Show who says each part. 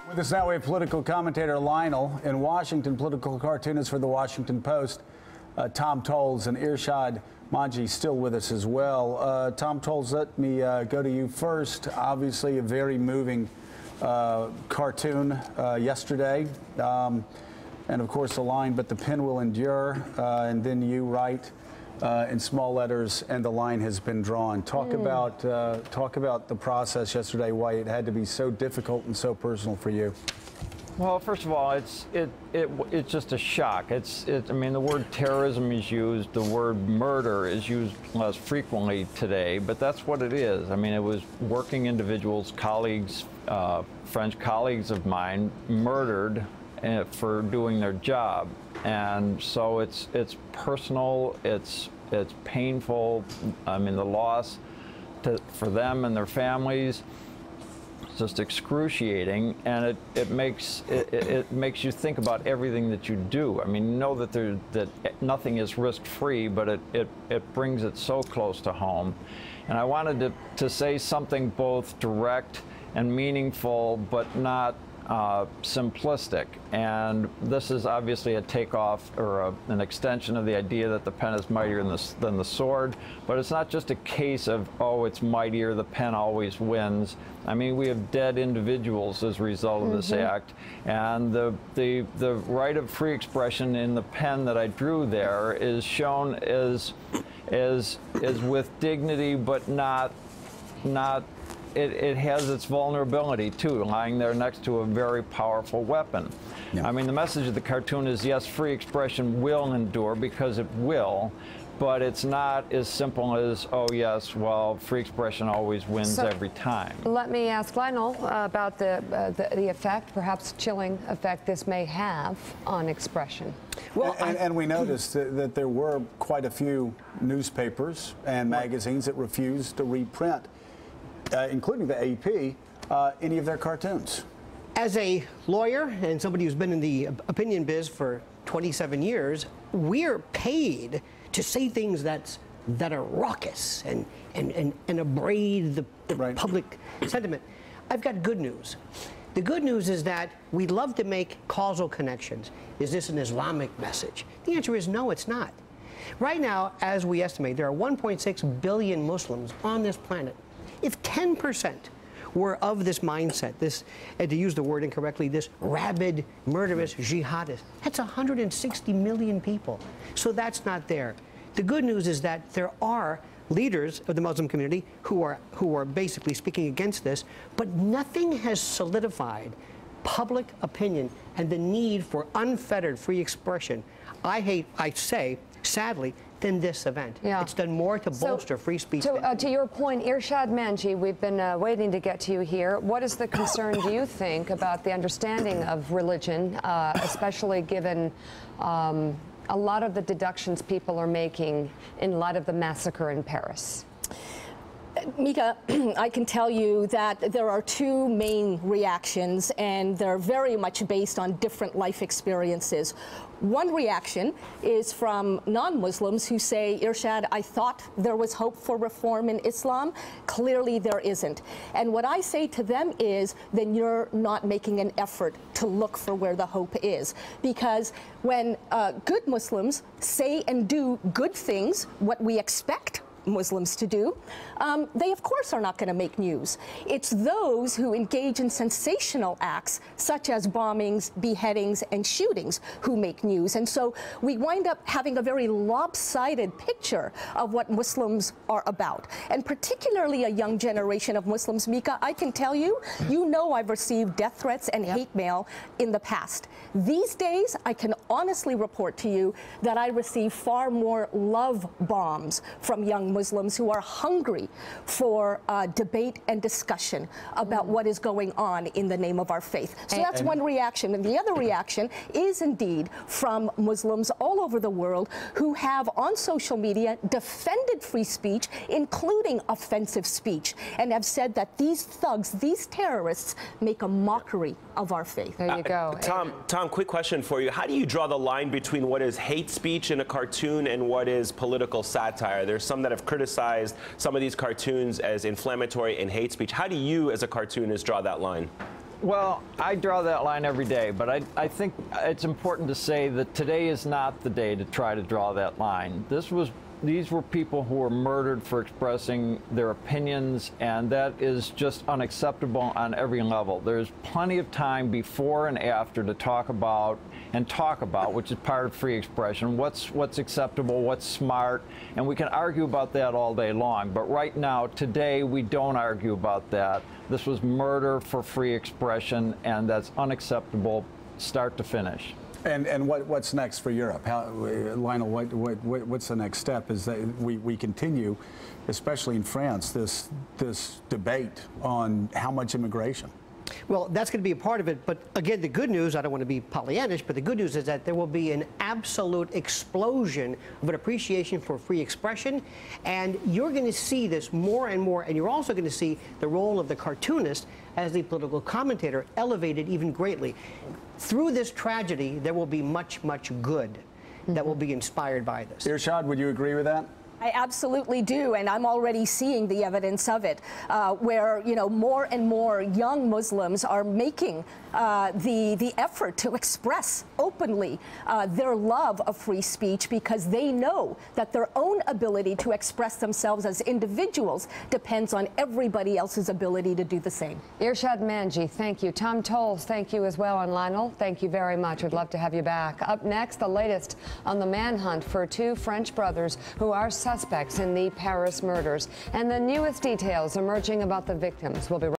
Speaker 1: With us now, we have political commentator Lionel in Washington, political cartoonist for the Washington Post, Tom Tolles, and Irshad Manji still with us as well. Tom Tolles, let me go to you first. Obviously, a very moving cartoon yesterday. And of course, the line, "But the pen will endure," and then you write in small letters, "And the line has been drawn." Talk about the process yesterday, why it had to be so difficult and so personal for you.
Speaker 2: Well, first of all, it's just a shock. I mean, the word terrorism is used, the word murder is used less frequently today, but that's what it is. I mean, it was working individuals, colleagues, French colleagues of mine, murdered for doing their job, and so it's personal, it's painful. I mean, the loss for them and their families, just excruciating, and it makes you think about everything that you do. I mean, know that nothing is risk-free, but it brings it so close to home. And I wanted to say something both direct and meaningful, but not simplistic. And this is obviously a takeoff or an extension of the idea that the pen is mightier than the sword. But it's not just a case of, oh, it's mightier, the pen always wins. I mean, we have dead individuals as a result of this act. And the right of free expression in the pen that I drew there is shown as with dignity, but not it has its vulnerability, too, lying there next to a very powerful weapon. Yeah. I mean, the message of the cartoon is, yes, free expression will endure, because it will, but it's not as simple as, oh, yes, well, free expression always wins every time.
Speaker 3: Let me ask Lionel about the effect, perhaps chilling effect this may have on expression.
Speaker 1: Well, and we noticed that there were quite a few newspapers and magazines that refused to reprint, including the AP, any of their cartoons.
Speaker 4: As a lawyer and somebody who's been in the opinion biz for 27 years, we're paid to say things that are raucous and abrade the public sentiment. I've got good news. The good news is that we love to make causal connections. Is this an Islamic message? The answer is no, it's not. Right now, as we estimate, there are 1.6 billion Muslims on this planet. If 10% were of this mindset, and to use the word incorrectly, this rabid, murderous jihadist, that's 160 million people. So that's not there. The good news is that there are leaders of the Muslim community who are basically speaking against this, but nothing has solidified public opinion and the need for unfettered free expression, I say, sadly, than this event. Yeah. It's done more to bolster free speech.
Speaker 3: To your point, Irshad Manji, we've been waiting to get to you here. What is the concern, do you think, about the understanding of religion, especially given a lot of the deductions people are making in light of the massacre in Paris?
Speaker 5: Mika, I can tell you that there are two main reactions, and they're very much based on different life experiences. One reaction is from non-Muslims who say, Irshad, I thought there was hope for reform in Islam. Clearly there isn't. And what I say to them is, then you're not making an effort to look for where the hope is. Because when good Muslims say and do good things, what we expect Muslims to do, they of course are not going to make news. It's those who engage in sensational acts such as bombings, beheadings, and shootings who make news. And so we wind up having a very lopsided picture of what Muslims are about. And particularly a young generation of Muslims, Mika, I can tell you, you know I've received death threats and hate mail in the past. These days, I can honestly report to you that I receive far more love bombs from young Muslims who are hungry for debate and discussion about what is going on in the name of our faith. So that's one reaction. And the other reaction is indeed from Muslims all over the world who have on social media defended free speech, including offensive speech, and have said that these thugs, these terrorists, make a mockery of our faith.
Speaker 3: There you go.
Speaker 6: Tom, quick question for you. How do you draw the line between what is hate speech in a cartoon and what is political satire? There's some that have criticized some of these cartoons as inflammatory and hate speech. How do you, as a cartoonist, draw that line?
Speaker 2: Well, I draw that line every day, but I think it's important to say that today is not the day to try to draw that line. These were people who were murdered for expressing their opinions, and that is just unacceptable on every level. There's plenty of time before and after to talk about, which is part of free expression, what's acceptable, what's smart, and we can argue about that all day long. But right now, today, we don't argue about that. This was murder for free expression, and that's unacceptable, start to finish.
Speaker 1: And what's next for Europe? Lionel, what's the next step? Is that we continue, especially in France, this debate on how much immigration?
Speaker 4: Well, that's going to be a part of it. But again, the good news, I don't want to be Pollyannish, but the good news is that there will be an absolute explosion of an appreciation for free expression. And you're going to see this more and more. And you're also going to see the role of the cartoonist as the political commentator elevated even greatly. Through this tragedy, there will be much, much good that will be inspired by this.
Speaker 1: Irshad, would you agree with that?
Speaker 5: I absolutely do, and I'm already seeing the evidence of it, where more and more young Muslims are making the effort to express openly their love of free speech, because they know that their own ability to express themselves as individuals depends on everybody else's ability to do the same.
Speaker 3: Irshad Manji, thank you. Tom Towles, thank you as well. And Lionel, thank you very much. We'd love to have you back. Up next, the latest on the manhunt for two French brothers who are suspects in the Paris murders, and the newest details emerging about the victims. We'll be right